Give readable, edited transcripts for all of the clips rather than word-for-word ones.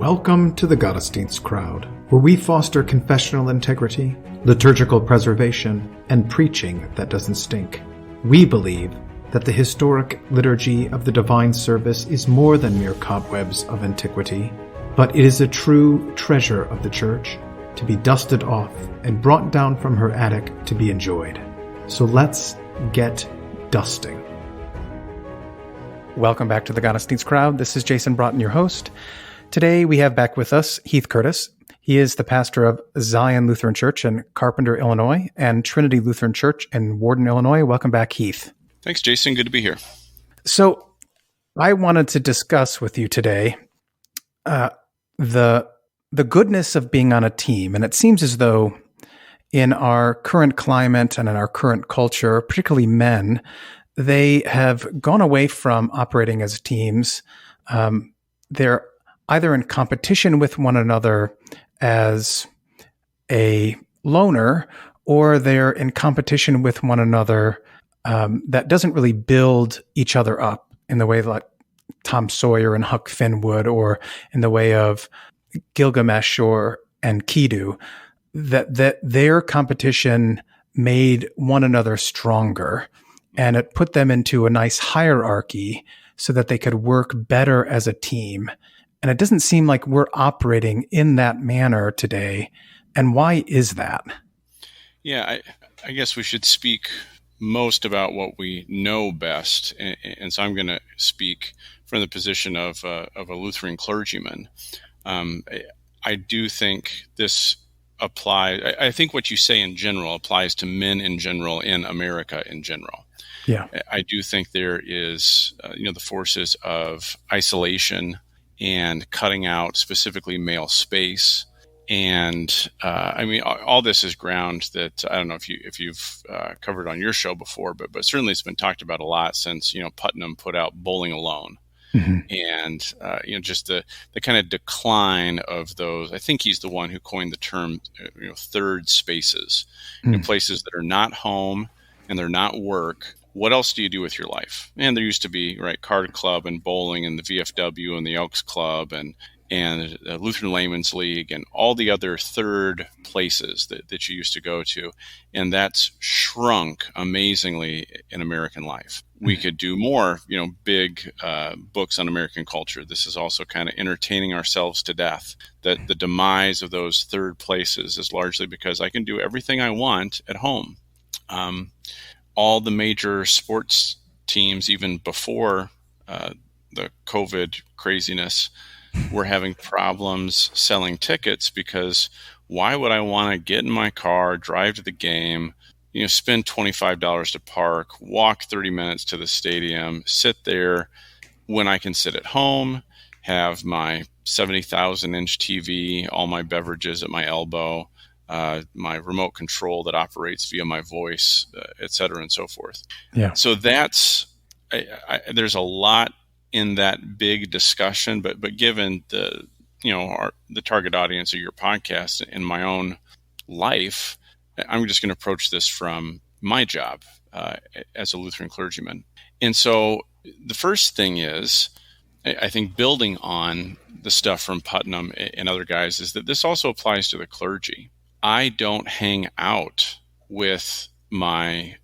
Welcome to the Gottesdienst crowd, where we foster confessional integrity, liturgical preservation, and preaching that doesn't stink. We believe that the historic liturgy of the divine service is more than mere cobwebs of antiquity, but it is a true treasure of the Church, to be dusted off and brought down from her attic to be enjoyed. So let's get dusting. Welcome back to the Gottesdienst crowd. This is Jason Braaten, your host. Today we have back with us Heath Curtis. He is the pastor of Zion Lutheran Church in Carpenter, Illinois, and Trinity Lutheran Church in Warden, Illinois. Welcome back, Heath. Thanks, Jason. Good to be here. So I wanted to discuss with you today the goodness of being on a team. And it seems as though in our current climate and in our current culture, particularly men, they have gone away from operating as teams. They're either in competition with one another as a loner, or they're in competition with one another that doesn't really build each other up in the way like Tom Sawyer and Huck Finn would, or in the way of Gilgamesh and Kidu, that their competition made one another stronger, and it put them into a nice hierarchy so that they could work better as a team. And it doesn't seem like we're operating in that manner today. And why is that? Yeah, I guess we should speak most about what we know best. And so I'm going to speak from the position of a Lutheran clergyman. I do think this applies. I think what you say in general applies to men in general in America in general. Yeah, I do think there is, the forces of isolation and cutting out specifically male space. And all this is ground that I don't know if you've covered on your show before, but certainly it's been talked about a lot since, Putnam put out Bowling Alone. Mm-hmm. And, just the kind of decline of those. I think he's the one who coined the term, third spaces, places that are not home and they're not work. What else do you do with your life? And there used to be, card club and bowling and the VFW and the Elks Club and the Lutheran Layman's League and all the other third places that you used to go to. And that's shrunk amazingly in American life. We could do more, big books on American culture. This is also kind of entertaining ourselves to death. That the demise of those third places is largely because I can do everything I want at home. All the major sports teams, even before the COVID craziness, were having problems selling tickets because why would I want to get in my car, drive to the game, spend $25 to park, walk 30 minutes to the stadium, sit there when I can sit at home, have my 70,000-inch TV, all my beverages at my elbow, my remote control that operates via my voice, et cetera, and so forth. Yeah. So that's there's a lot in that big discussion, but given the target audience of your podcast and my own life, I'm just going to approach this from my job as a Lutheran clergyman. And so the first thing is, I think building on the stuff from Putnam and other guys, is that this also applies to the clergy. I don't hang out with my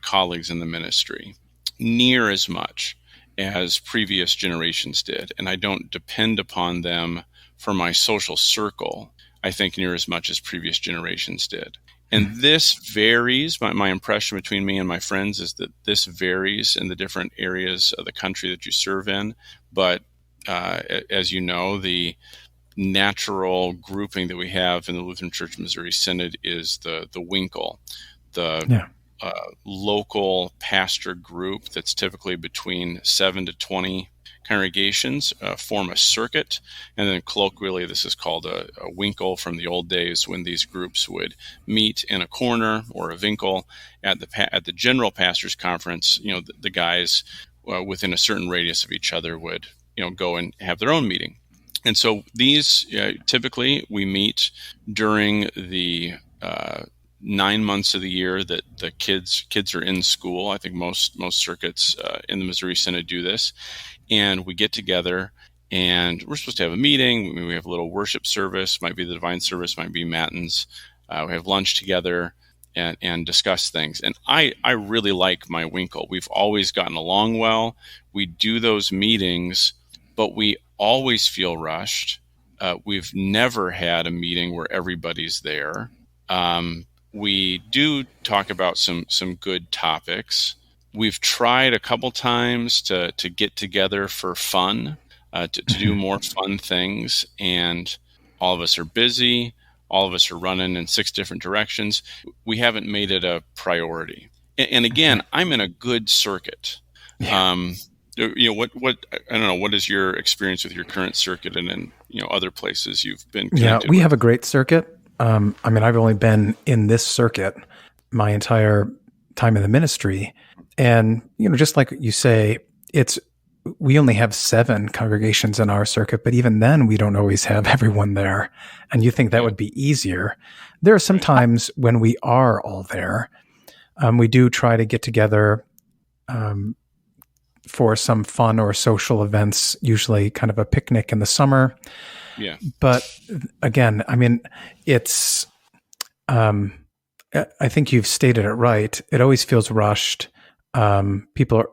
colleagues in the ministry near as much as previous generations did, and I don't depend upon them for my social circle, I think, near as much as previous generations did. And this varies. My impression between me and my friends is that this varies in the different areas of the country that you serve in. But as you know, the natural grouping that we have in the Lutheran Church Missouri Synod is the Winkle, local pastor group that's typically between 7 to 20 congregations, form a circuit, and then colloquially this is called a winkle from the old days when these groups would meet in a corner or a winkle at the general pastors conference. The guys within a certain radius of each other would go and have their own meeting. And so these typically we meet during the 9 months of the year that the kids are in school. I think most circuits in the Missouri Synod do this, and we get together and we're supposed to have a meeting. We have a little worship service, might be the divine service, might be matins. We have lunch together and discuss things. And I really like my Winkle. We've always gotten along well. We do those meetings, but we always feel rushed. We've never had a meeting where everybody's there. We do talk about some good topics. We've tried a couple times to get together for fun, to do more fun things, and all of us are busy. All of us are running in 6 different directions. We haven't made it a priority. And again, I'm in a good circuit. Yeah. What I don't know. What is your experience with your current circuit, and then other places you've been Yeah, connected we with? have a great circuit. I've only been in this circuit my entire time in the ministry. And, just like you say, we only have 7 congregations in our circuit, but even then we don't always have everyone there. And you think that would be easier. There are some times when we are all there. We do try to get together for some fun or social events, usually kind of a picnic in the summer. Yeah. But again, it's, I think you've stated it right. It always feels rushed. People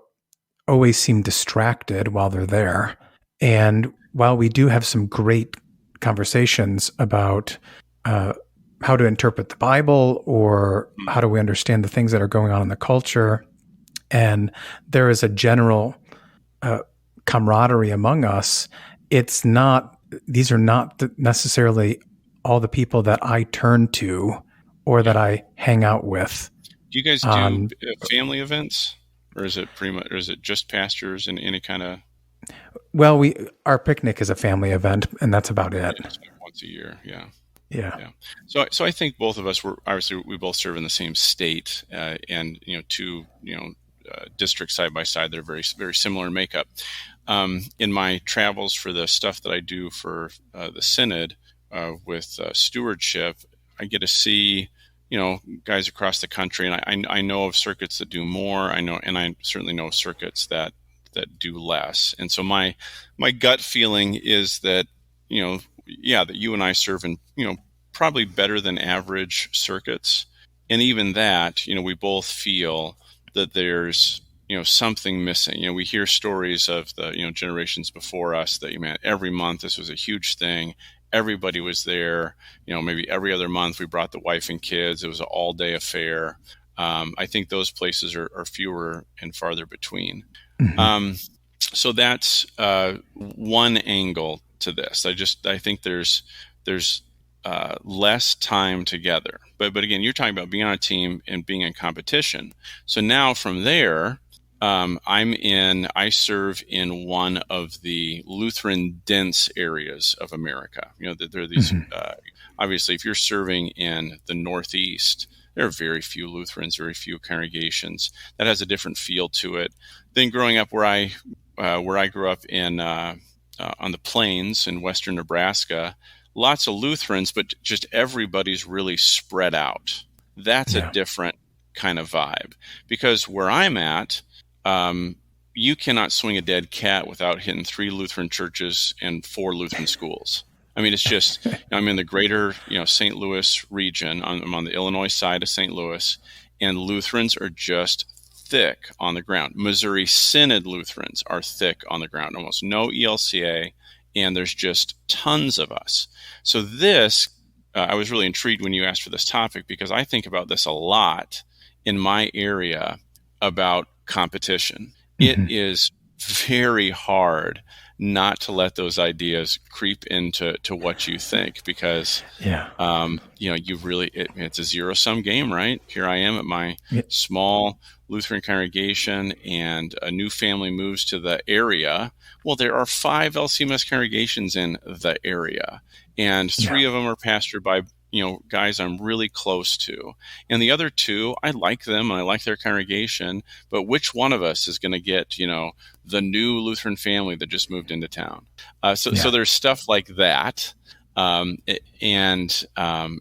always seem distracted while they're there. And while we do have some great conversations about how to interpret the Bible or how do we understand the things that are going on in the culture, and there is a general camaraderie among us, these are not necessarily all the people that I turn to or that I hang out with. Do you guys do family events, or is it or is it just pastors and any kind of? Well, our picnic is a family event, and that's about it. It's like once a year, yeah. Yeah. So I think both of us we both serve in the same state, and 2 districts side by side. They're very very similar in makeup. In my travels for the stuff that I do for the synod with stewardship, I get to see guys across the country, and I know of circuits that do more. I certainly know of circuits that do less. And so my gut feeling is that that you and I serve in probably better than average circuits, and even that we both feel that there's something missing. We hear stories of the generations before us that every month this was a huge thing. Everybody was there. Maybe every other month we brought the wife and kids. It was an all-day affair. I think those places are fewer and farther between. Mm-hmm. So that's one angle to this. I think there's less time together. But again, you're talking about being on a team and being in competition. So now from there, I serve in one of the Lutheran dense areas of America. There are these, obviously, if you're serving in the Northeast, there are very few Lutherans, very few congregations. That has a different feel to it than growing up where I grew up in, on the plains in western Nebraska. Lots of Lutherans, but just everybody's really spread out. That's a different kind of vibe, because where I'm at, you cannot swing a dead cat without hitting 3 Lutheran churches and 4 Lutheran schools. It's just, I'm in the greater, St. Louis region. I'm on the Illinois side of St. Louis, and Lutherans are just thick on the ground. Missouri Synod Lutherans are thick on the ground. Almost no ELCA, and there's just tons of us. So this, I was really intrigued when you asked for this topic, because I think about this a lot in my area about competition. Mm-hmm. It is very hard not to let those ideas creep into what you think, because you really it's a zero-sum game, right? Here I am at my small Lutheran congregation, and a new family moves to the area. Well, there are 5 LCMS congregations in the area, and 3 of them are pastored by guys I'm really close to. And the other 2, I like them and I like their congregation, but which one of us is going to get, the new Lutheran family that just moved into town? So there's stuff like that. And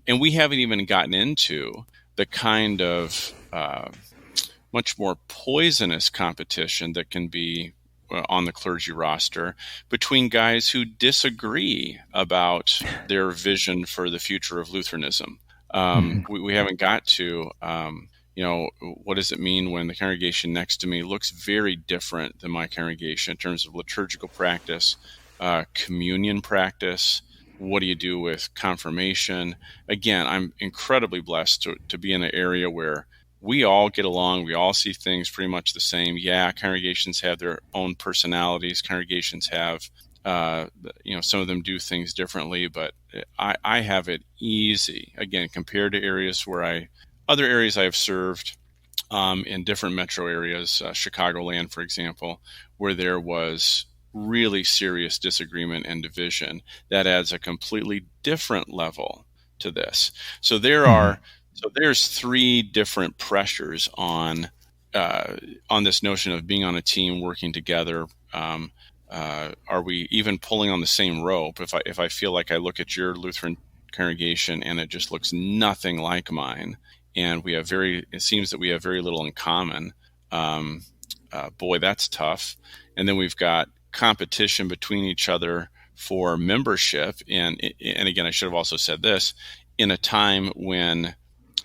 we haven't even gotten into the kind of much more poisonous competition that can be on the clergy roster between guys who disagree about their vision for the future of Lutheranism. We haven't got to, what does it mean when the congregation next to me looks very different than my congregation in terms of liturgical practice, communion practice? What do you do with confirmation? Again, I'm incredibly blessed to be in an area where we all get along. We all see things pretty much the same. Yeah, congregations have their own personalities. Congregations have, some of them do things differently, but I have it easy, again, compared to other areas I have served in different metro areas, Chicagoland, for example, where there was really serious disagreement and division. That adds a completely different level to this. So there's three different pressures on this notion of being on a team, working together. Are we even pulling on the same rope? If I feel like I look at your Lutheran congregation and it just looks nothing like mine, and it seems that we have very little in common. Boy, that's tough. And then we've got competition between each other for membership. And again, I should have also said this, in a time when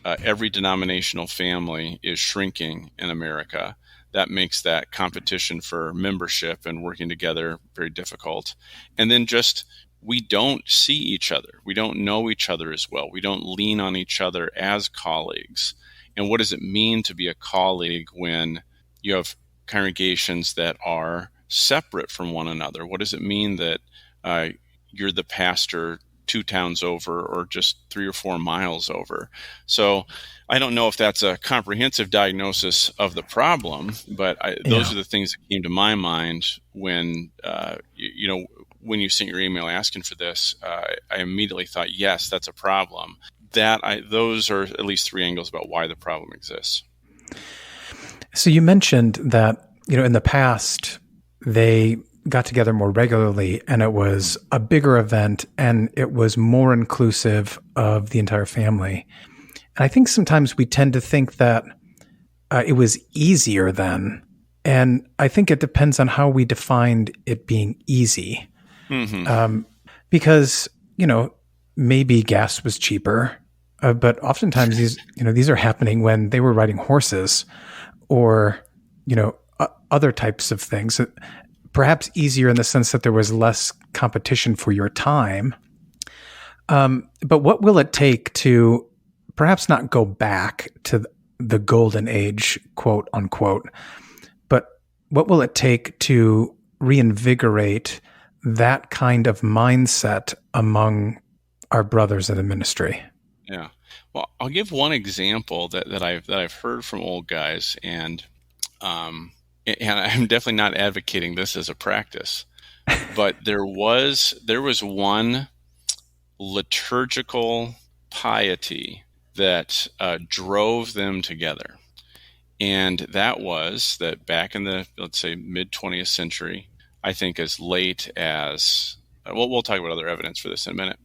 every denominational family is shrinking in America, that makes that competition for membership and working together very difficult. And then we don't see each other. We don't know each other as well. We don't lean on each other as colleagues. And what does it mean to be a colleague when you have congregations that are separate from one another? What does it mean that you're the pastor 2 towns over or just 3 or 4 miles over? So I don't know if that's a comprehensive diagnosis of the problem, but those are the things that came to my mind when, when you sent your email asking for this. I immediately thought, yes, that's a problem. Those are at least 3 angles about why the problem exists. So you mentioned that, in the past, they got together more regularly and it was a bigger event and it was more inclusive of the entire family. And I think sometimes we tend to think that it was easier then. And I think it depends on how we defined it being easy. Mm-hmm. Because, maybe gas was cheaper, but oftentimes these are happening when they were riding horses or, other types of things. Perhaps easier in the sense that there was less competition for your time. But what will it take to perhaps not go back to the golden age, quote unquote, but what will it take to reinvigorate that kind of mindset among our brothers in the ministry? Yeah. Well, I'll give one example that I've heard from old guys, and I'm definitely not advocating this as a practice, but there was one liturgical piety that drove them together. And that was that back in the, let's say, mid-20th century, I think as late as, we'll talk about other evidence for this in a minute,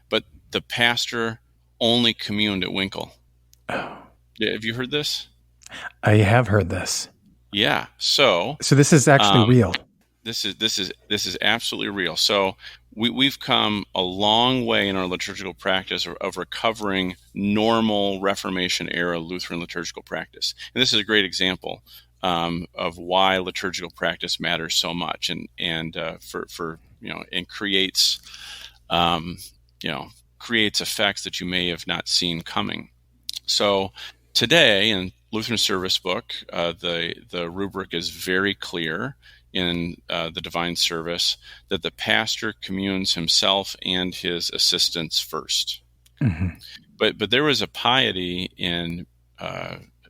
but the pastor only communed at Winkle. Oh. Have you heard this? I have heard this. Yeah. So this is actually real. This is absolutely real. So we've come a long way in our liturgical practice of recovering normal Reformation era Lutheran liturgical practice. And this is a great example of why liturgical practice matters so much, and creates creates effects that you may have not seen coming. So today in Lutheran Service Book, the rubric is very clear in the Divine Service that the pastor communes himself and his assistants first. Mm-hmm. But there was a piety in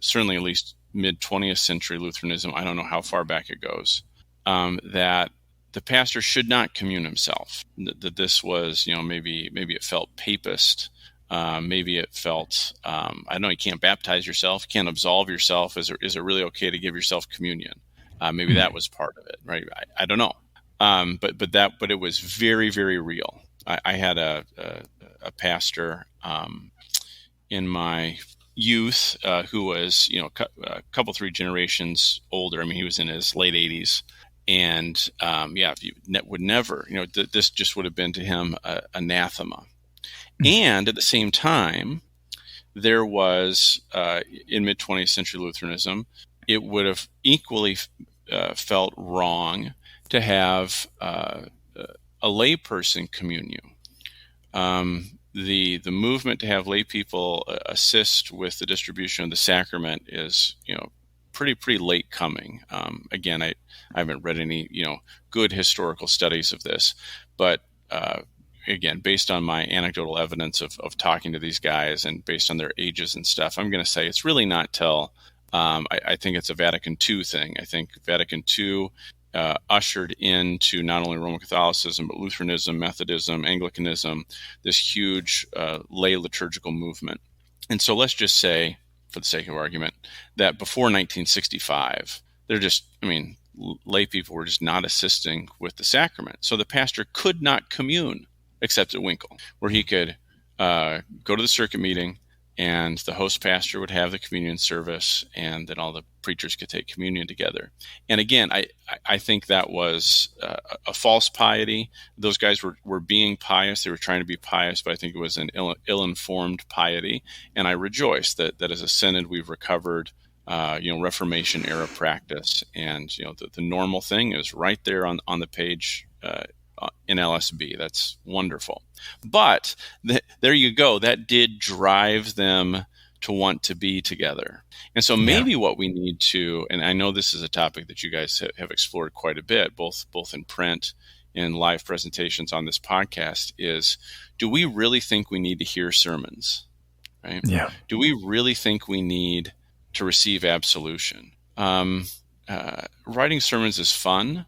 certainly at least mid-20th century Lutheranism, I don't know how far back it goes, that the pastor should not commune himself. That this was, maybe it felt papist. Maybe it felt, I don't know, you can't baptize yourself, you can't absolve yourself. Is it really okay to give yourself communion? Maybe that was part of it, right? I don't know. But it was very, very real. I had a pastor in my youth who was, a couple, 3 generations older. I mean, he was in his late 80s. And if you would never, this just would have been to him anathema. And at the same time, there was, in mid-20th century Lutheranism, it would have equally felt wrong to have a layperson commune you. The movement to have lay people assist with the distribution of the sacrament is, pretty late coming. Again, I haven't read any, good historical studies of this, but again, based on my anecdotal evidence of talking to these guys and based on their ages and stuff, I'm going to say it's really not till, I think it's a Vatican II thing. I think Vatican II ushered into not only Roman Catholicism, but Lutheranism, Methodism, Anglicanism, this huge lay liturgical movement. And so let's just say, for the sake of argument, that before 1965, lay people were just not assisting with the sacrament. So the pastor could not commune except at Winkle, where he could go to the circuit meeting and the host pastor would have the communion service and then all the preachers could take communion together. And again, I think that was a false piety. Those guys were being pious. They were trying to be pious, but I think it was an ill-informed piety. And I rejoice that as a synod we've recovered Reformation era practice. And, the normal thing is right there on the page in LSB. That's wonderful. But there you go. That did drive them to want to be together. And so maybe what we need to, and I know this is a topic that you guys have explored quite a bit, both in print and live presentations on this podcast, is, do we really think we need to hear sermons? Right? Yeah. Do we really think we need to receive absolution? Writing sermons is fun.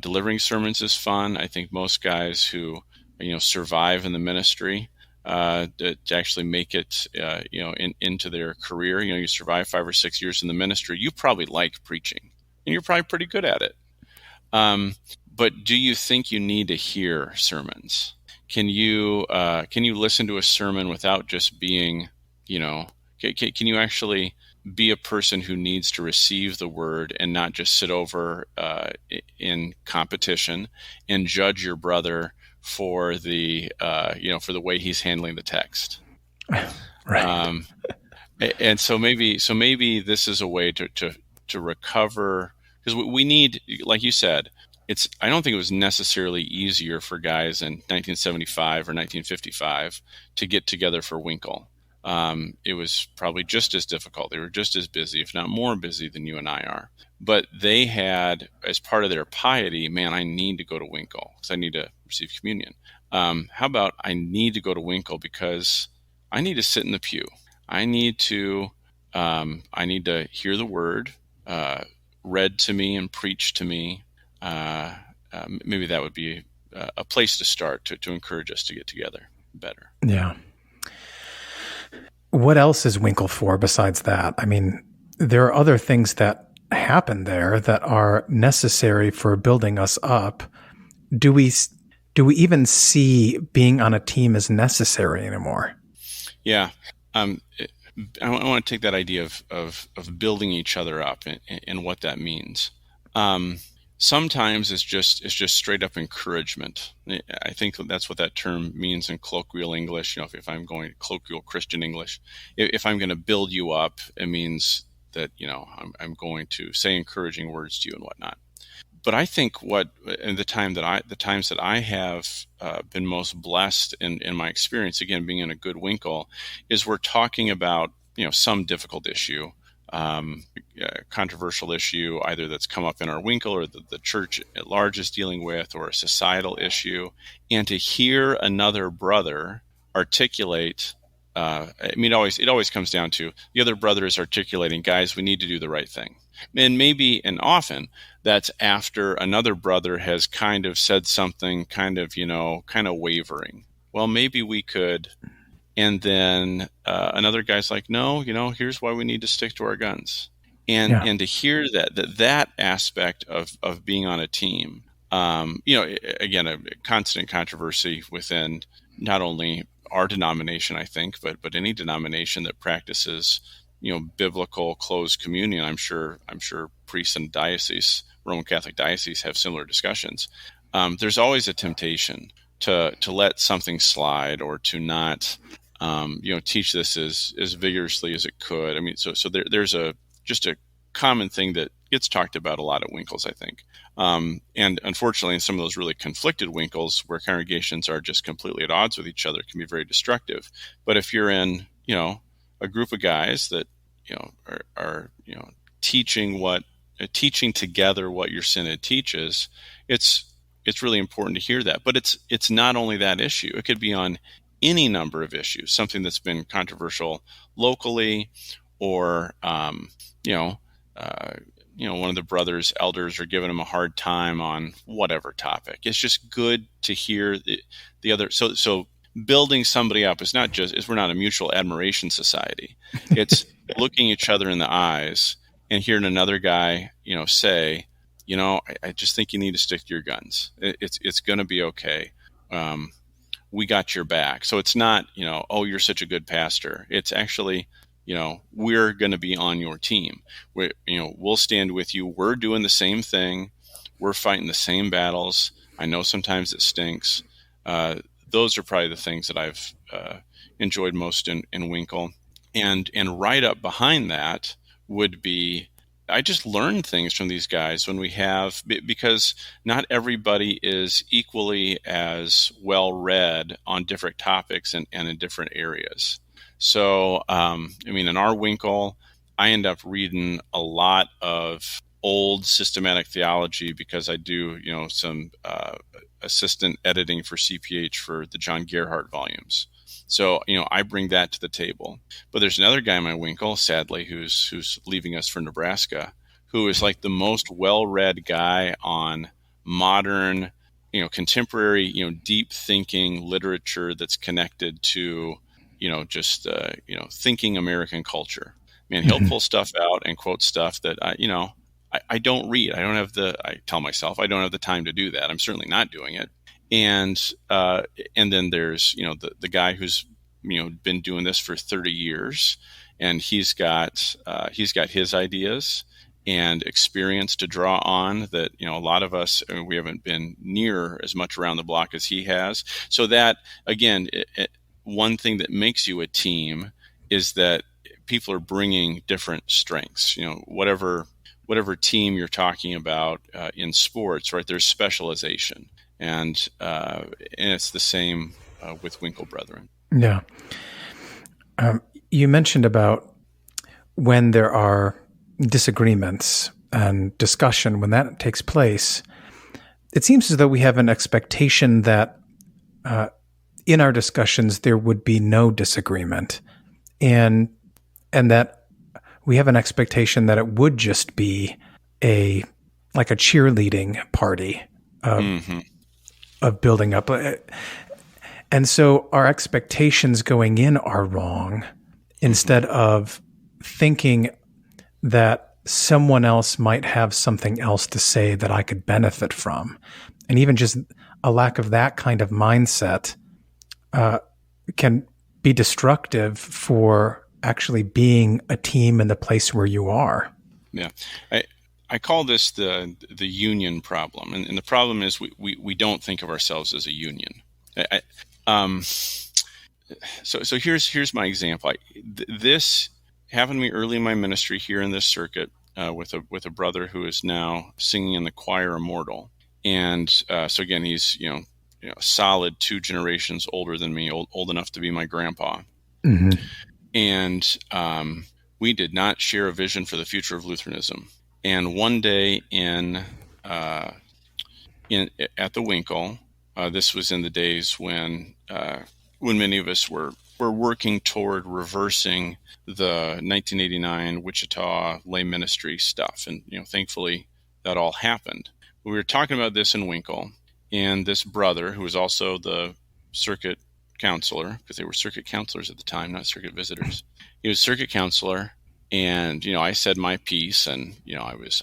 Delivering sermons is fun. I think most guys who, survive in the ministry, to actually make it, into their career, you survive 5 or 6 years in the ministry, you probably like preaching and you're probably pretty good at it. But do you think you need to hear sermons? Can you listen to a sermon without just being, can you actually be a person who needs to receive the word and not just sit over in competition and judge your brother for the way he's handling the text? Right. And so maybe this is a way to recover, because we need, like you said, I don't think it was necessarily easier for guys in 1975 or 1955 to get together for Winkle. It was probably just as difficult. They were just as busy, if not more busy than you and I are. But they had, as part of their piety, man, I need to go to Winkle because I need to receive communion. How about I need to go to Winkle because I need to sit in the pew. I need to hear the word read to me and preached to me. Maybe that would be a place to start to encourage us to get together better. Yeah. What else is Winkle for besides that? I mean, there are other things that happen there that are necessary for building us up. Do we even see being on a team as necessary anymore? Yeah. I want to take that idea of building each other up and what that means. Sometimes it's just straight up encouragement. I think that's what that term means in colloquial English. If I'm going colloquial Christian English, if I'm going to build you up, it means that I'm going to say encouraging words to you and whatnot. But I think the times that I have been most blessed in my experience, again being in a good Winkle, is we're talking about some difficult issue. Controversial issue, either that's come up in our Winkle or the church at large is dealing with, or a societal issue, and to hear another brother articulate. It always comes down to the other brother is articulating, guys, we need to do the right thing. And often that's after another brother has kind of said something kind of wavering. Well, maybe we could. And then another guy's like, no, here's why we need to stick to our guns. And to hear that aspect of being on a team, again, a constant controversy within not only our denomination, I think, but any denomination that practices, biblical closed communion. I'm sure priests in diocese Roman Catholic diocese have similar discussions. There's always a temptation to let something slide or to not, teach this as vigorously as it could. I mean, so there's just a common thing that gets talked about a lot at Winkles, I think. And unfortunately, in some of those really conflicted Winkles where congregations are just completely at odds with each other, it can be very destructive. But if you're in, a group of guys that, are teaching together what your synod teaches, it's really important to hear that. But it's not only that issue. It could be on any number of issues, something that's been controversial locally, or one of the brothers, elders, are giving him a hard time on whatever topic. It's just good to hear the other. So building somebody up is not just, we're not a mutual admiration society. It's looking each other in the eyes and hearing another guy, say, I just think you need to stick to your guns. It's going to be okay. We got your back. So it's not, oh, you're such a good pastor. It's actually, we're going to be on your team. We'll stand with you. We're doing the same thing. We're fighting the same battles. I know sometimes it stinks. Those are probably the things that I've enjoyed most in Winkle. And right up behind that would be, I just learned things from these guys when we have, because not everybody is equally as well read on different topics and in different areas. So, in our Winkle, I end up reading a lot of old systematic theology because I do, some assistant editing for CPH for the John Gerhardt volumes. So, I bring that to the table. But there's another guy in my Winkle, sadly, who's leaving us for Nebraska, who is like the most well-read guy on modern, contemporary, deep thinking literature that's connected to, thinking American culture. Man, he'll pull stuff out and quote stuff that I don't read. I tell myself I don't have the time to do that. I'm certainly not doing it. And then there's, the guy who's, been doing this for 30 years, and he's got his ideas and experience to draw on that, a lot of us, we haven't been near as much around the block as he has. So that, again, one thing that makes you a team is that people are bringing different strengths. Whatever team you're talking about in sports, right? There's specialization, and it's the same with Winkle Brethren. Yeah. You mentioned about when there are disagreements and discussion, when that takes place, it seems as though we have an expectation that in our discussions there would be no disagreement, and that we have an expectation that it would just be like a cheerleading party of building up. And so our expectations going in are wrong, instead of thinking that someone else might have something else to say that I could benefit from. And even just a lack of that kind of mindset can be destructive for actually being a team in the place where you are. Yeah. I call this the union problem. And the problem is we don't think of ourselves as a union. So here's my example. This happened to me early in my ministry here in this circuit with a brother who is now singing in the choir Immortal. And so again, he's a solid 2 generations older than me, old enough to be my grandpa. Mm-hmm. And we did not share a vision for the future of Lutheranism. And one day at the Winkle, this was in the days when many of us were working toward reversing the 1989 Wichita lay ministry stuff. And, thankfully that all happened. We were talking about this in Winkle, and this brother, who was also the circuit counselor, because they were circuit counselors at the time, not circuit visitors. He was circuit counselor, and, I said my piece, and, I was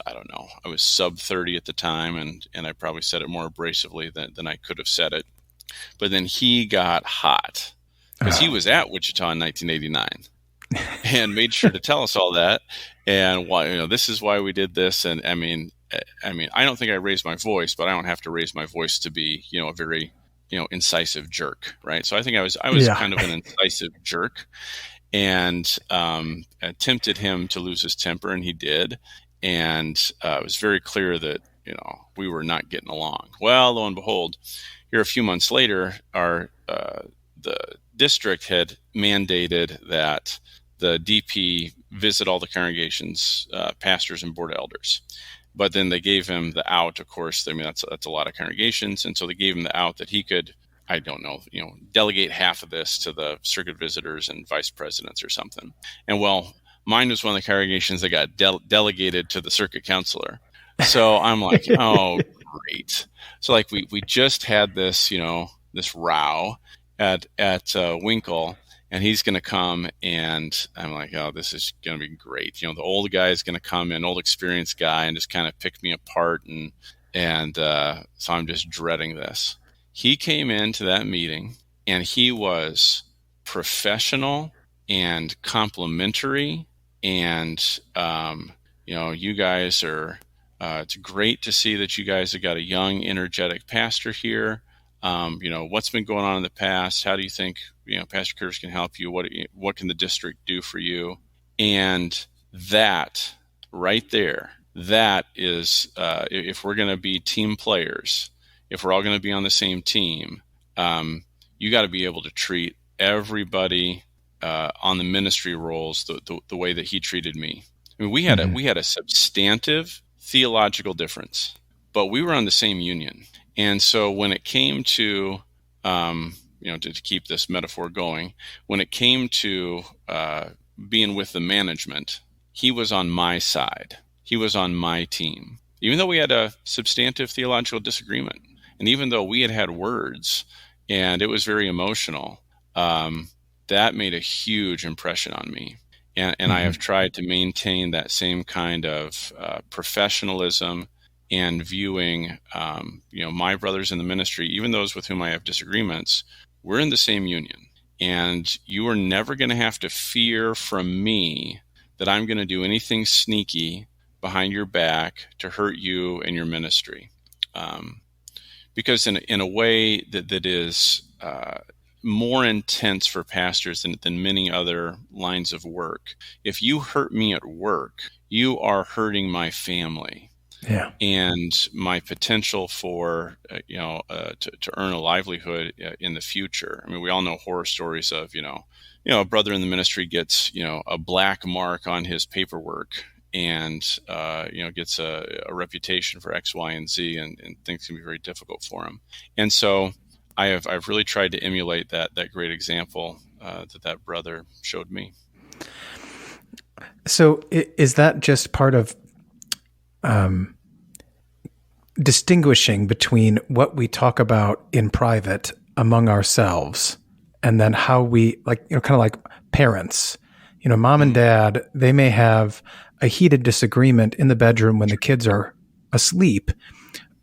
sub 30 at the time, and I probably said it more abrasively than I could have said it. But then he got hot, because he was at Wichita in 1989 and made sure to tell us all that, and why, this is why we did this. And I mean, I mean, I don't think I raised my voice, but I don't have to raise my voice to be, a very, incisive jerk, right? So I think I was Yeah. kind of an incisive jerk, and I tempted him to lose his temper, and he did. And it was very clear that, we were not getting along. Well, lo and behold, here a few months later, the district had mandated that the DP visit all the congregations, pastors and board elders. But then they gave him the out, of course. I mean, that's a lot of congregations. And so they gave him the out that he could, I don't know, delegate half of this to the circuit visitors and vice presidents or something. And well, mine was one of the congregations that got delegated to the circuit counselor. So I'm like, oh, great. So like we just had this, this row at Winkle, and he's going to come, and I'm like, oh, this is going to be great. The old guy is going to come in, old experienced guy, and just kind of pick me apart. And so I'm just dreading this. He came into that meeting, and he was professional and complimentary. And, you guys are, it's great to see that you guys have got a young, energetic pastor here. What's been going on in the past? How do you think, Pastor Curtis can help you? What can the district do for you? And that right there, that is, if we're going to be team players, if we're all going to be on the same team, you got to be able to treat everybody on the ministry roles the way that he treated me. I mean, we had a substantive theological difference, but we were on the same union. And so when it came to, to keep this metaphor going, when it came to being with the management, he was on my side. He was on my team, even though we had a substantive theological disagreement. And even though we had words and it was very emotional, that made a huge impression on me. And I have tried to maintain that same kind of professionalism and viewing, my brothers in the ministry, even those with whom I have disagreements, we're in the same union. And you are never going to have to fear from me that I'm going to do anything sneaky behind your back to hurt you and your ministry. Because in a way that is more intense for pastors than many other lines of work, if you hurt me at work, you are hurting my family. Yeah. And my potential for, to earn a livelihood in the future. I mean, we all know horror stories of, a brother in the ministry gets, a black mark on his paperwork and, gets a reputation for X, Y, and Z, and things can be very difficult for him. And so I've really tried to emulate that great example that brother showed me. So is that just part of distinguishing between what we talk about in private among ourselves and then how we kind of like parents, mom and dad, they may have a heated disagreement in the bedroom when the kids are asleep,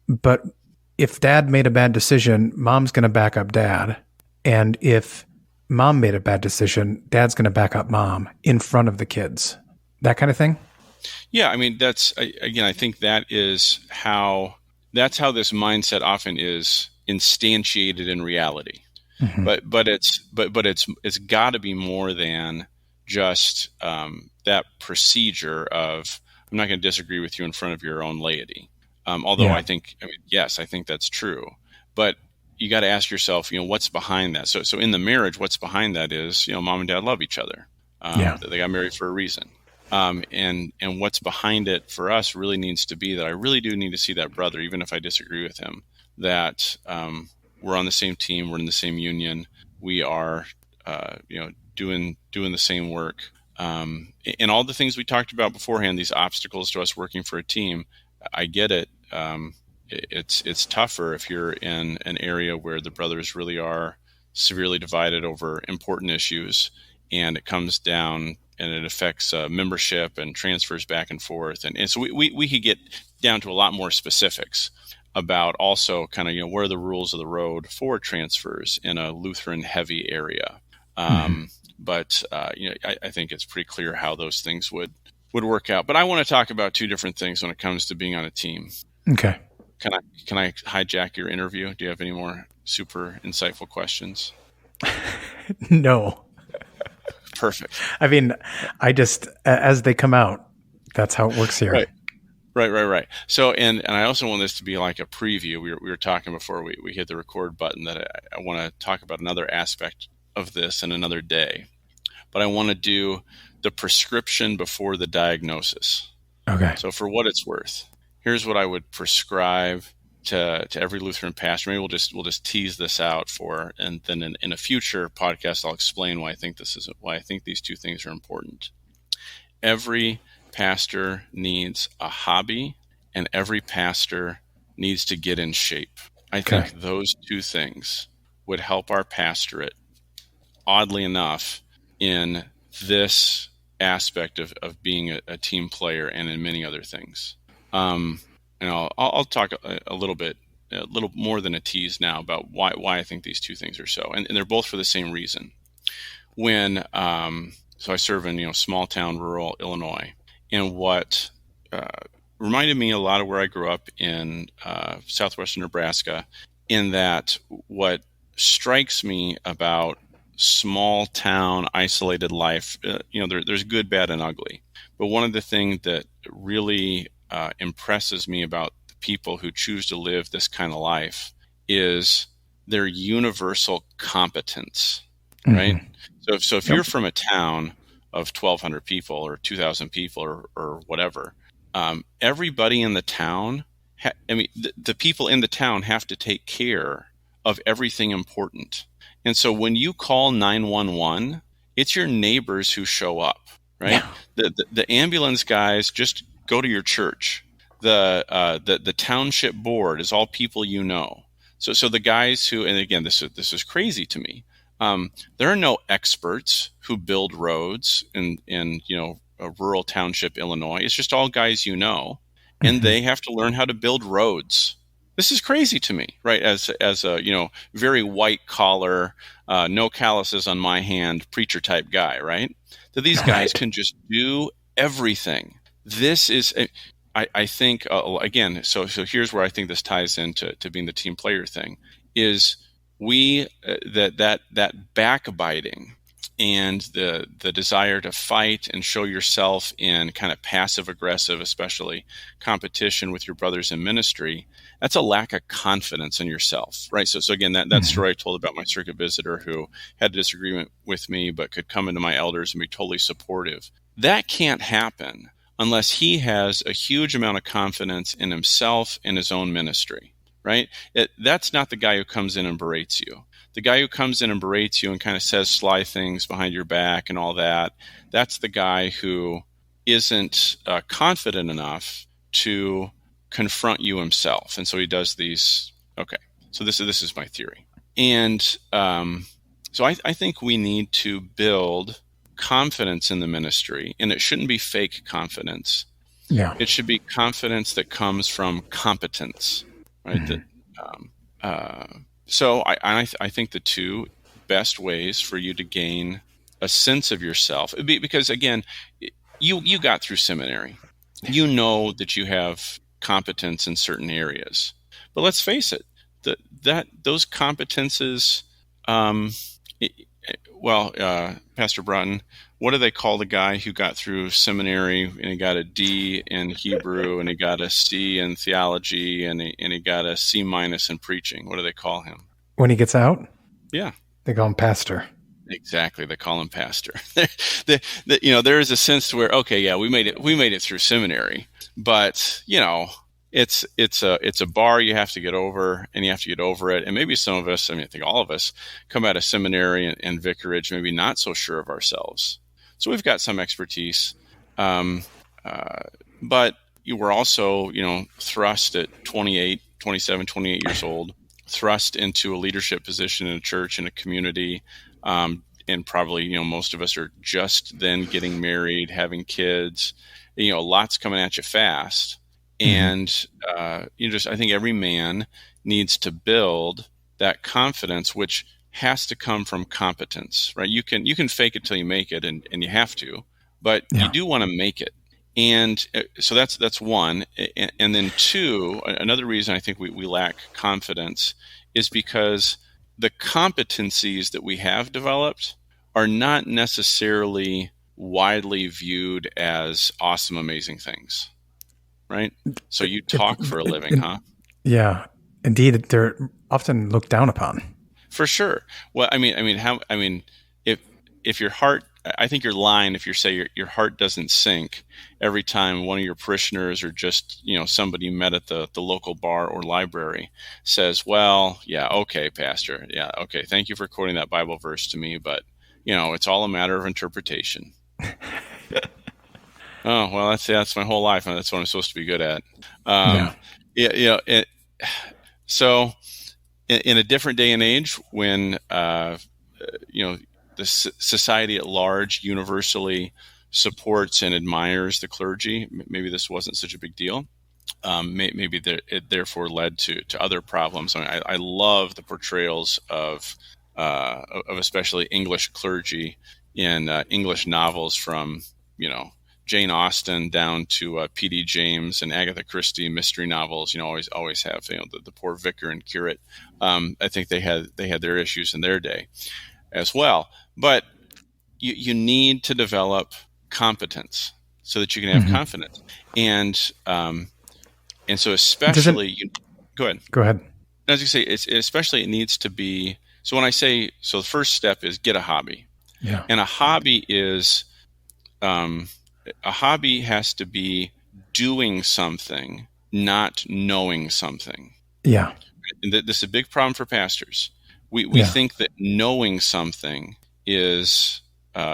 but if dad made a bad decision, mom's going to back up dad. And if mom made a bad decision, dad's going to back up mom in front of the kids, that kind of thing. Yeah, I mean, I think that's how this mindset often is instantiated in reality. Mm-hmm. But it's got to be more than just that procedure of, I'm not going to disagree with you in front of your own laity. Although I think that's true. But you got to ask yourself, what's behind that? So in the marriage, what's behind that is, mom and dad love each other. They got married for a reason. And what's behind it for us really needs to be that I really do need to see that brother, even if I disagree with him, that we're on the same team, we're in the same union, we are, doing the same work. And all the things we talked about beforehand, these obstacles to us working for a team, I get it. It's tougher if you're in an area where the brothers really are severely divided over important issues, and it comes down and it affects membership and transfers back and forth. And so we could get down to a lot more specifics about also kind of, what are the rules of the road for transfers in a Lutheran heavy area. But I think it's pretty clear how those things would would work out. But I want to talk about two different things when it comes to being on a team. Okay. Can I hijack your interview? Do you have any more super insightful questions? No. Perfect. I mean, I just, as they come out, that's how it works here. Right. So, and I also want this to be like a preview. We were talking before we hit the record button that I want to talk about another aspect of this in another day. But I want to do the prescription before the diagnosis. Okay. So for what it's worth, here's what I would prescribe to every Lutheran pastor. Maybe we'll just tease this out and then in a future podcast, I'll explain why I think these two things are important. Every pastor needs a hobby, and every pastor needs to get in shape. I think those two things would help our pastorate, oddly enough, in this aspect of being a team player and in many other things. And I'll talk a little more than a tease now about why I think these two things are so, and they're both for the same reason. So I serve in small town rural Illinois, and what reminded me a lot of where I grew up in southwestern Nebraska, in that what strikes me about small town isolated life, there's good, bad, and ugly. But one of the things that really impresses me about the people who choose to live this kind of life is their universal competence, right? Mm-hmm. So if you're from a town of 1,200 people or 2,000 people or whatever, everybody in the town, the people in the town have to take care of everything important. And so when you call 911, it's your neighbors who show up, right? Yeah. The ambulance guys just go to your church. The township board is all people you know. So the guys who, and again, this is crazy to me. There are no experts who build roads in a rural township Illinois. It's just all guys you know, and they have to learn how to build roads. This is crazy to me, right? As a very white collar, no calluses on my hand preacher type guy, right? That these guys can just do everything. This is, I think, again. So here's where I think this ties into being the team player thing. Is that backbiting and the desire to fight and show yourself in kind of passive aggressive, especially competition with your brothers in ministry, that's a lack of confidence in yourself, right? So again, that story I told about my circuit visitor who had a disagreement with me but could come into my elders and be totally supportive. That can't happen unless he has a huge amount of confidence in himself and his own ministry. Right? That's not the guy who comes in and berates you. The guy who comes in and berates you and kind of says sly things behind your back and all that, that's the guy who isn't confident enough to confront you himself. And so he does these. Okay, so this is my theory. And so I think we need to build confidence in the ministry, and it shouldn't be fake confidence. Yeah, it should be confidence that comes from competence. Right. Mm-hmm. So I think the two best ways for you to gain a sense of yourself, because again, you got through seminary, you know that you have competence in certain areas, but let's face it, those competences, Pastor Braaten, what do they call the guy who got through seminary and he got a D in Hebrew and he got a C in theology and he got a C- in preaching? What do they call him? When he gets out? Yeah. They call him pastor. Exactly. They call him pastor. There is a sense to where, okay, yeah, we made it through seminary, but it's a bar you have to get over, and you have to get over it. And maybe some of us, I think all of us, come out of seminary and vicarage maybe not so sure of ourselves. So we've got some expertise, but you were also, thrust at 28 years old, thrust into a leadership position in a church, in a community, and probably, most of us are just then getting married, having kids, lots coming at you fast. And I think every man needs to build that confidence, which has to come from competence, right? You can fake it till you make it, and you have to, but you do want to make it. And so that's one. And then two, another reason I think we lack confidence is because the competencies that we have developed are not necessarily widely viewed as awesome, amazing things, right? So you talk for a living, huh? Yeah, indeed, they're often looked down upon. For sure. Well, if your heart, I think you're lying if you say your heart doesn't sink every time one of your parishioners or just, somebody you met at the local bar or library says, well, yeah, okay, Pastor. Yeah, okay. Thank you for quoting that Bible verse to me, but, it's all a matter of interpretation. Oh, well, that's my whole life, and that's what I'm supposed to be good at. So in a different day and age when, the society at large universally supports and admires the clergy, maybe this wasn't such a big deal. Maybe it therefore led to other problems. I love the portrayals of especially English clergy in English novels from, Jane Austen down to P.D. James and Agatha Christie mystery novels. Always have the poor vicar and curate. I think they had their issues in their day as well. But you need to develop competence so that you can have confidence. And so especially go ahead. Go ahead. As you say, it needs to be. So when I say, the first step is get a hobby. Yeah. And a hobby is, a hobby has to be doing something, not knowing something. Yeah. And this is a big problem for pastors. We think that knowing something is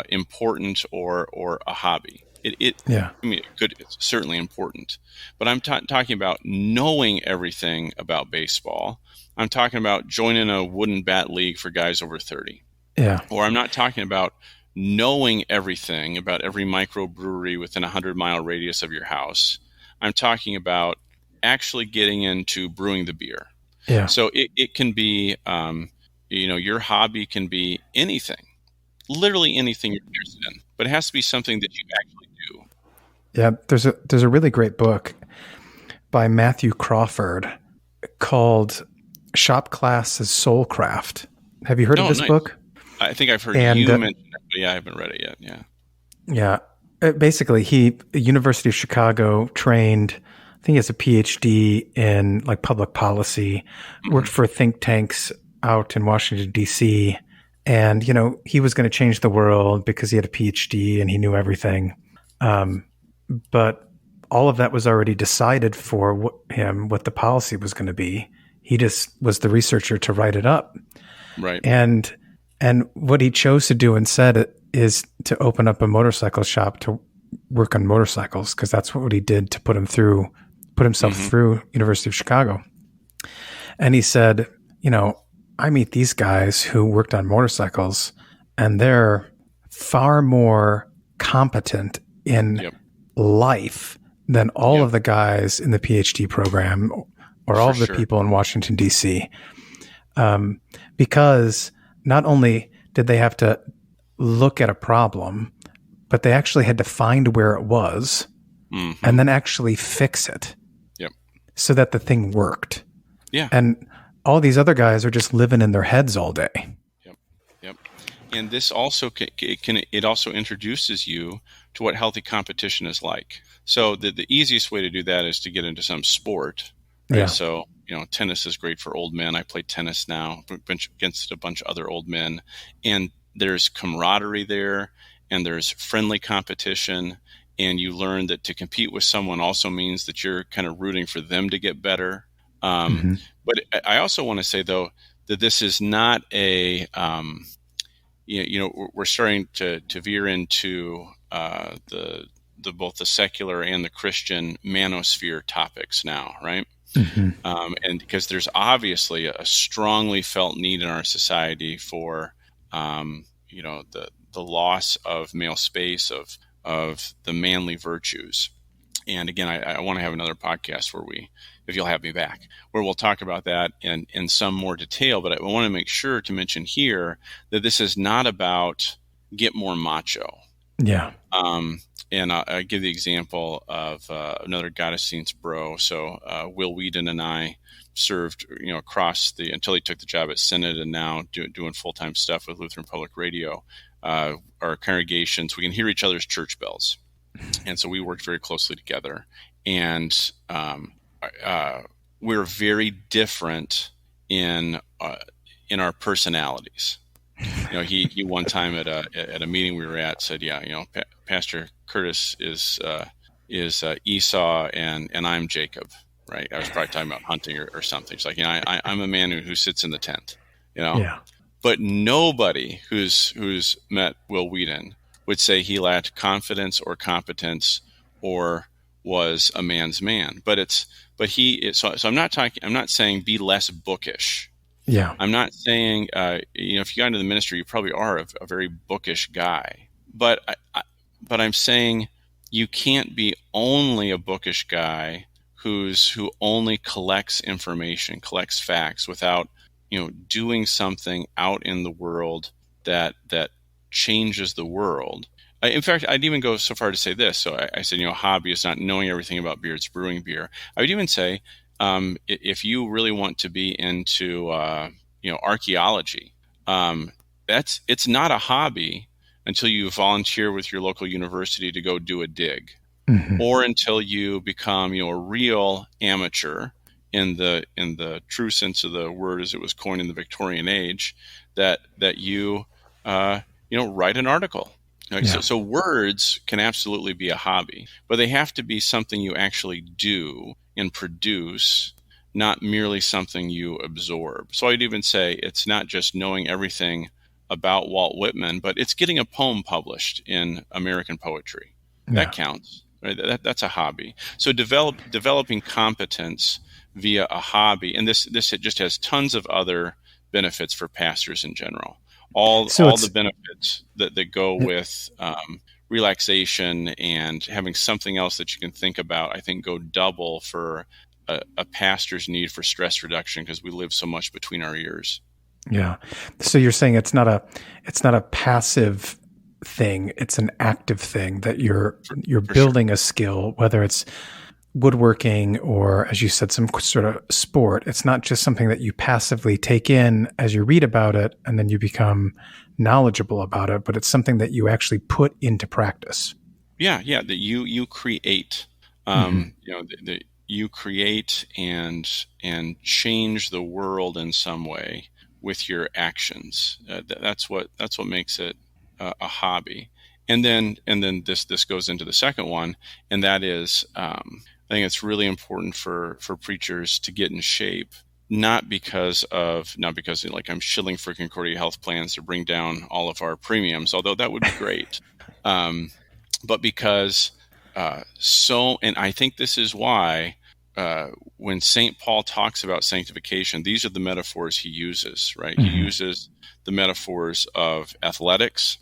important or a hobby. It's certainly important, but I'm talking about knowing everything about baseball. I'm talking about joining a wooden bat league for guys over 30. Yeah. Or I'm not talking about knowing everything about every microbrewery within a 100-mile radius of your house. I'm talking about actually getting into brewing the beer. Yeah. So it can be, your hobby can be anything, literally anything you're interested in, but it has to be something that you actually do. Yeah. There's a really great book by Matthew Crawford called Shop Class as Soulcraft. Have you heard of this book? I think I've heard you mention it, but I haven't read it yet. Yeah. Yeah. Basically, he, University of Chicago, trained, I think he has a PhD in public policy, worked for think tanks out in Washington, D.C. And, he was going to change the world because he had a PhD and he knew everything. But all of that was already decided for what the policy was going to be. He just was the researcher to write it up. Right. And what he chose to do instead is to open up a motorcycle shop to work on motorcycles, because that's what he did to put himself through University of Chicago. And he said, I meet these guys who worked on motorcycles, and they're far more competent in life than all of the guys in the PhD program or all of the people in Washington, D.C. Because not only did they have to look at a problem, but they actually had to find where it was and then actually fix it so that the thing worked. Yeah. And all these other guys are just living in their heads all day. Yep. And this also it also introduces you to what healthy competition is like. So the easiest way to do that is to get into some sport. Right? Yeah. So, tennis is great for old men. I play tennis now against a bunch of other old men. And there's camaraderie there, and there's friendly competition. And you learn that to compete with someone also means that you're kind of rooting for them to get better. But I also want to say, though, that this is not we're starting to veer into the both the secular and the Christian manosphere topics now, right? And because there's obviously a strongly felt need in our society for, the loss of male space, of the manly virtues. And again, I want to have another podcast where if you'll have me back, where we'll talk about that in some more detail. But I want to make sure to mention here that this is not about get more macho. Yeah. And I give the example of another Goddess Saints bro. So Will Whedon and I served, across until he took the job at Synod, and now doing full-time stuff with Lutheran Public Radio. Our congregations, we can hear each other's church bells, and so we worked very closely together. And we're very different in our personalities. He one time at a meeting we were at said, Pastor Curtis is Esau and I'm Jacob, right? I was probably talking about hunting or something. It's like, I'm a man who sits in the tent, Yeah. But nobody who's met Will Whedon would say he lacked confidence or competence or was a man's man. So I'm not saying be less bookish. Yeah. I'm not saying, if you got into the ministry, you probably are a very bookish guy. But I'm saying you can't be only a bookish guy who only collects information, collects facts, without doing something out in the world that changes the world. In fact, I'd even go so far to say this. So I said, hobby is not knowing everything about beer; it's brewing beer. I would even say, if you really want to be into archaeology, it's not a hobby until you volunteer with your local university to go do a dig, or until you become a real amateur in the true sense of the word as it was coined in the Victorian age, that you write an article. Right? Yeah. So words can absolutely be a hobby, but they have to be something you actually do and produce, not merely something you absorb. So I'd even say it's not just knowing everything about Walt Whitman, but it's getting a poem published in American poetry. That counts. Right? That's a hobby. So developing competence via a hobby, and this just has tons of other benefits for pastors in general. All the benefits that go with relaxation and having something else that you can think about, I think, go double for a pastor's need for stress reduction, because we live so much between our ears. Yeah. So you're saying it's not a passive thing; it's an active thing, that you're building a skill, whether it's woodworking or, as you said, some sort of sport. It's not just something that you passively take in as you read about it and then you become knowledgeable about it, but it's something that you actually put into practice. Yeah, that you create. That you create and change the world in some way with your actions. That's what makes it a hobby. And then this goes into the second one, and that is, I think it's really important for preachers to get in shape, not because like I'm shilling for Concordia Health Plans to bring down all of our premiums, although that would be great, but because and I think this is why when St. Paul talks about sanctification, these are the metaphors he uses, right? He uses the metaphors of athletics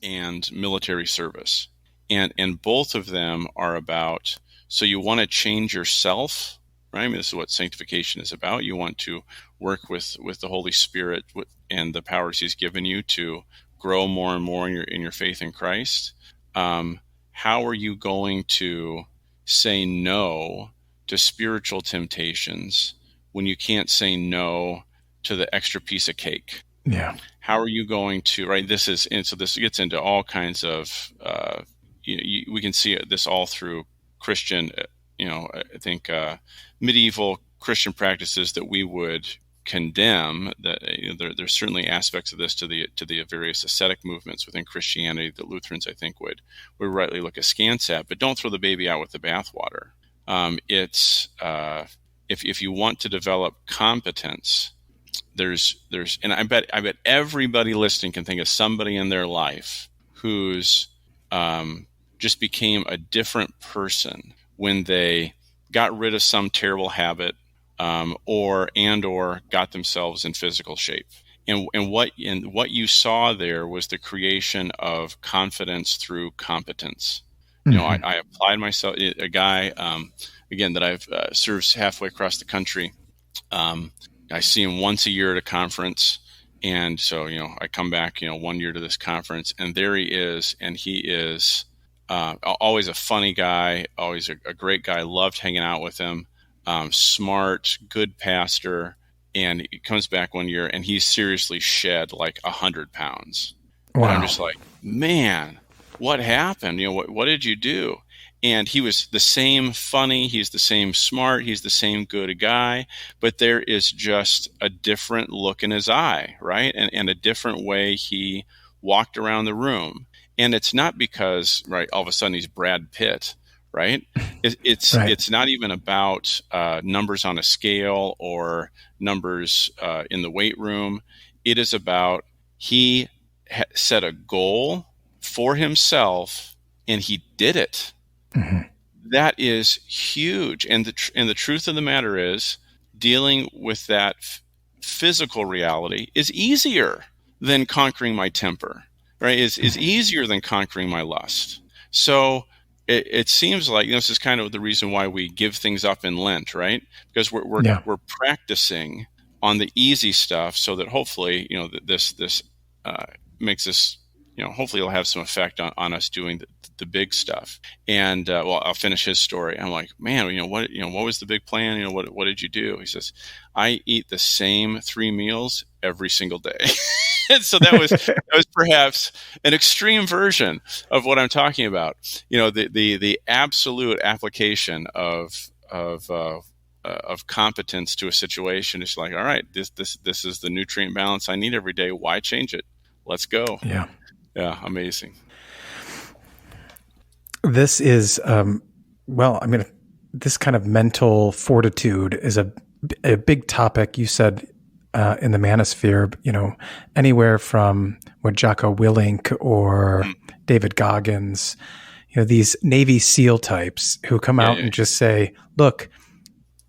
and military service, and both of them are about. So you want to change yourself, right? I mean, this is what sanctification is about. You want to work with the Holy Spirit and the powers He's given you to grow more and more in your faith in Christ. How are you going to say no to spiritual temptations when you can't say no to the extra piece of cake? Yeah. How are you going to, right? This gets into all kinds of, we can see this all through Christian, I think medieval Christian practices that we would condemn. That there's certainly aspects of this to the various ascetic movements within Christianity that Lutherans, I think, would rightly look askance at. But don't throw the baby out with the bathwater. It's if you want to develop competence, there's and I bet everybody listening can think of somebody in their life who's just became a different person when they got rid of some terrible habit, or got themselves in physical shape. And what you saw there was the creation of confidence through competence. I applied myself. A guy again that I've served halfway across the country. I see him once a year at a conference, And so, I come back, 1 year to this conference, and there he is, and he is always a funny guy, always a great guy. Loved hanging out with him. Smart, good pastor. And he comes back 1 year, and he's seriously shed like 100 pounds. Wow. And I'm just like, man, what happened? What did you do? And he was the same funny, he's the same smart, he's the same good guy, but there is just a different look in his eye, right? And a different way he walked around the room. And it's not because, right, all of a sudden he's Brad Pitt, right? It's Right. It's not even about numbers on a scale or numbers in the weight room. It is about he set a goal for himself and he did it. Mm-hmm. That is huge. And the truth of the matter is, dealing with that physical reality is easier than conquering my temper, right? Is easier than conquering my lust. So it seems like, this is kind of the reason why we give things up in Lent, right? Because we're practicing on the easy stuff, so that hopefully, this makes us, hopefully it'll have some effect on us doing the big stuff. And I'll finish his story. I'm like, man, what was the big plan? What did you do? He says, I eat the same 3 meals every single day. And so that was perhaps an extreme version of what I'm talking about. The absolute application of competence to a situation is like, all right, this is the nutrient balance I need every day. Why change it? Let's go. Yeah. Yeah. Amazing. This is, this kind of mental fortitude is a big topic. You said in the manosphere, anywhere from what Jocko Willink or David Goggins, these Navy SEAL types who come out and just say, look,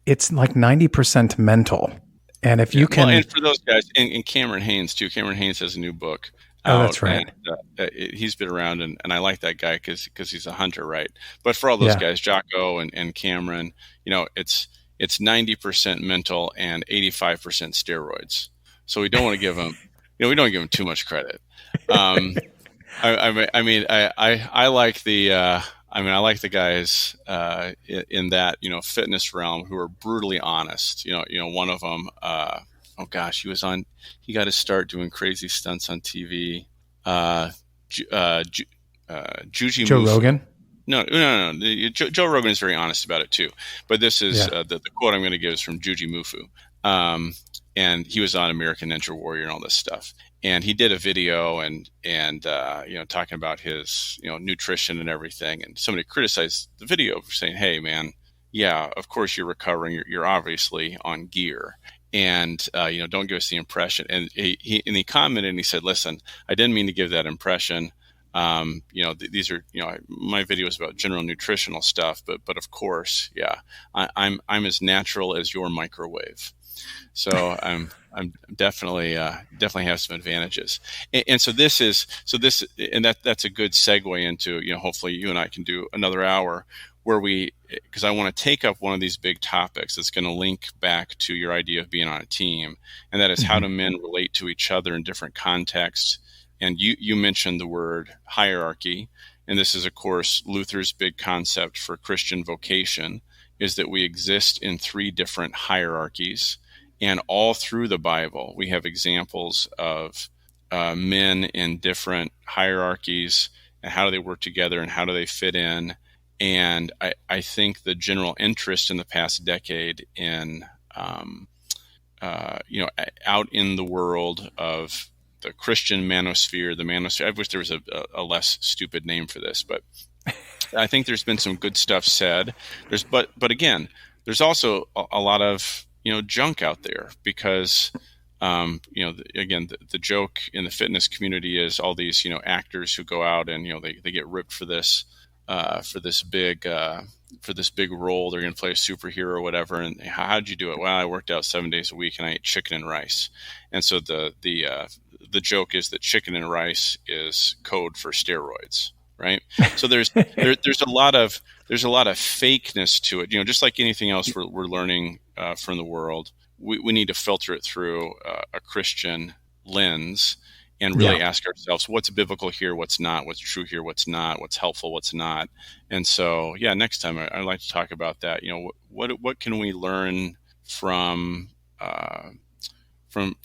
it's like 90% mental. And if you can... Well, and for those guys, and Cameron Haynes too. Cameron Haynes has a new book out. Oh, that's right. And, he's been around, and I like that guy because he's a hunter, right? But for all those guys, Jocko and Cameron, it's 90% mental and 85% steroids. So we don't want to give them, we don't give them too much credit. I like the guys in that fitness realm who are brutally honest. One of them, he got to start doing crazy stunts on TV. Joe Rogan. No. Joe Rogan is very honest about it too. But this is the quote I'm going to give is from Juji Mufu. And he was on American Ninja Warrior and all this stuff. And he did a video and talking about his, nutrition and everything. And somebody criticized the video for saying, hey, man, yeah, of course you're recovering. You're obviously on gear. And, don't give us the impression. And he commented and he said, listen, I didn't mean to give that impression. These are, my video is about general nutritional stuff, but of course, I'm as natural as your microwave. So I'm definitely have some advantages. And so that's a good segue into, hopefully you and I can do another hour where because I want to take up one of these big topics that's going to link back to your idea of being on a team. And that is how do men relate to each other in different contexts. And you mentioned the word hierarchy. And this is, of course, Luther's big concept for Christian vocation is that we exist in 3 different hierarchies. And all through the Bible, we have examples of men in different hierarchies and how do they work together and how do they fit in. And I think the general interest in the past decade in, out in the world of the Christian manosphere, I wish there was a less stupid name for this, but I think there's been some good stuff said. But again, there's also a lot of, junk out there because, the joke in the fitness community is all these, actors who go out and, they get ripped for this big role. They're going to play a superhero or whatever. And how'd you do it? Well, I worked out 7 days a week and I ate chicken and rice. And so the joke is that chicken and rice is code for steroids, right? So there's a lot of fakeness to it. Just like anything else we're learning from the world, we need to filter it through a Christian lens and really ask ourselves, what's biblical here, what's not, what's true here, what's not, what's helpful, what's not. And so, next time I'd like to talk about that. What can we learn from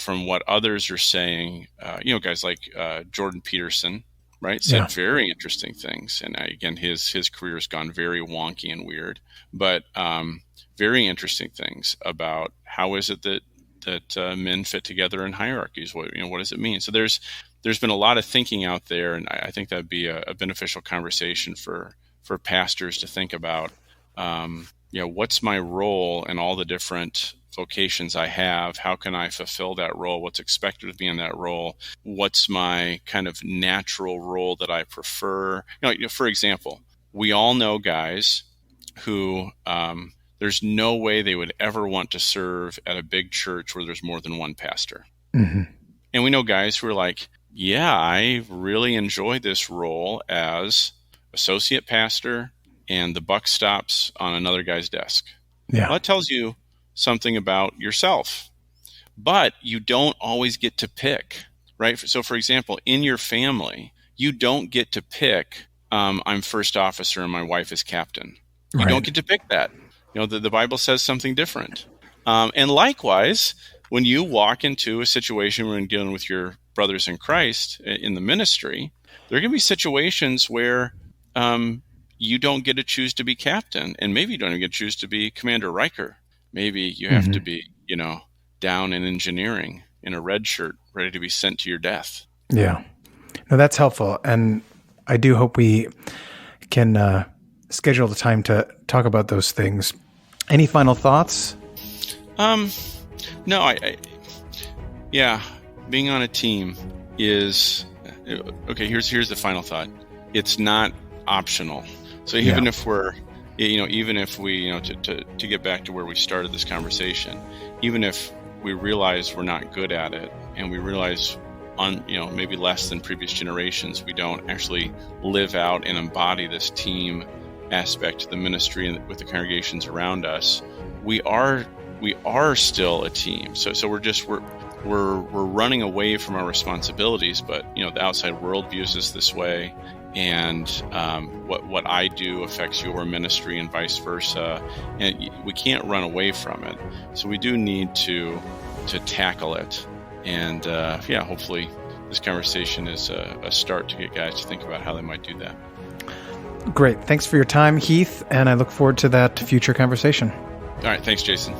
what others are saying? Guys like Jordan Peterson, right, said very interesting things. And again, his career has gone very wonky and weird, but very interesting things about how is it that men fit together in hierarchies. What does it mean? So there's been a lot of thinking out there, and I think that'd be a beneficial conversation for pastors to think about. What's my role in all the different vocations I have? How can I fulfill that role? What's expected of me in that role? What's my kind of natural role that I prefer? For example, we all know guys who there's no way they would ever want to serve at a big church where there's more than one pastor. Mm-hmm. And we know guys who are like, I really enjoy this role as associate pastor, and the buck stops on another guy's desk. Yeah. Well, that tells you something about yourself, but you don't always get to pick, right? So for example, in your family, you don't get to pick, I'm first officer and my wife is captain. You don't get to pick that. The Bible says something different. And likewise, when you walk into a situation where you're dealing with your brothers in Christ in the ministry, there are going to be situations where you don't get to choose to be captain, and maybe you don't even get to choose to be Commander Riker. Maybe you have to be, down in engineering in a red shirt, ready to be sent to your death. Yeah. No, that's helpful. And I do hope we can schedule the time to talk about those things. Any final thoughts? No, being on a team is, okay, here's the final thought. It's not optional. So even if we're, even if we, to get back to where we started this conversation, even if we realize we're not good at it and we realize maybe less than previous generations, we don't actually live out and embody this team aspect to the ministry and with the congregations around us, we are still a team. So we're running away from our responsibilities, but the outside world views us this way, and what I do affects your ministry and vice versa, and we can't run away from it. So we do need to tackle it, and hopefully this conversation is a start to get guys to think about how they might do that. Great. Thanks for your time, Heath, and I look forward to that future conversation. All right. Thanks, Jason.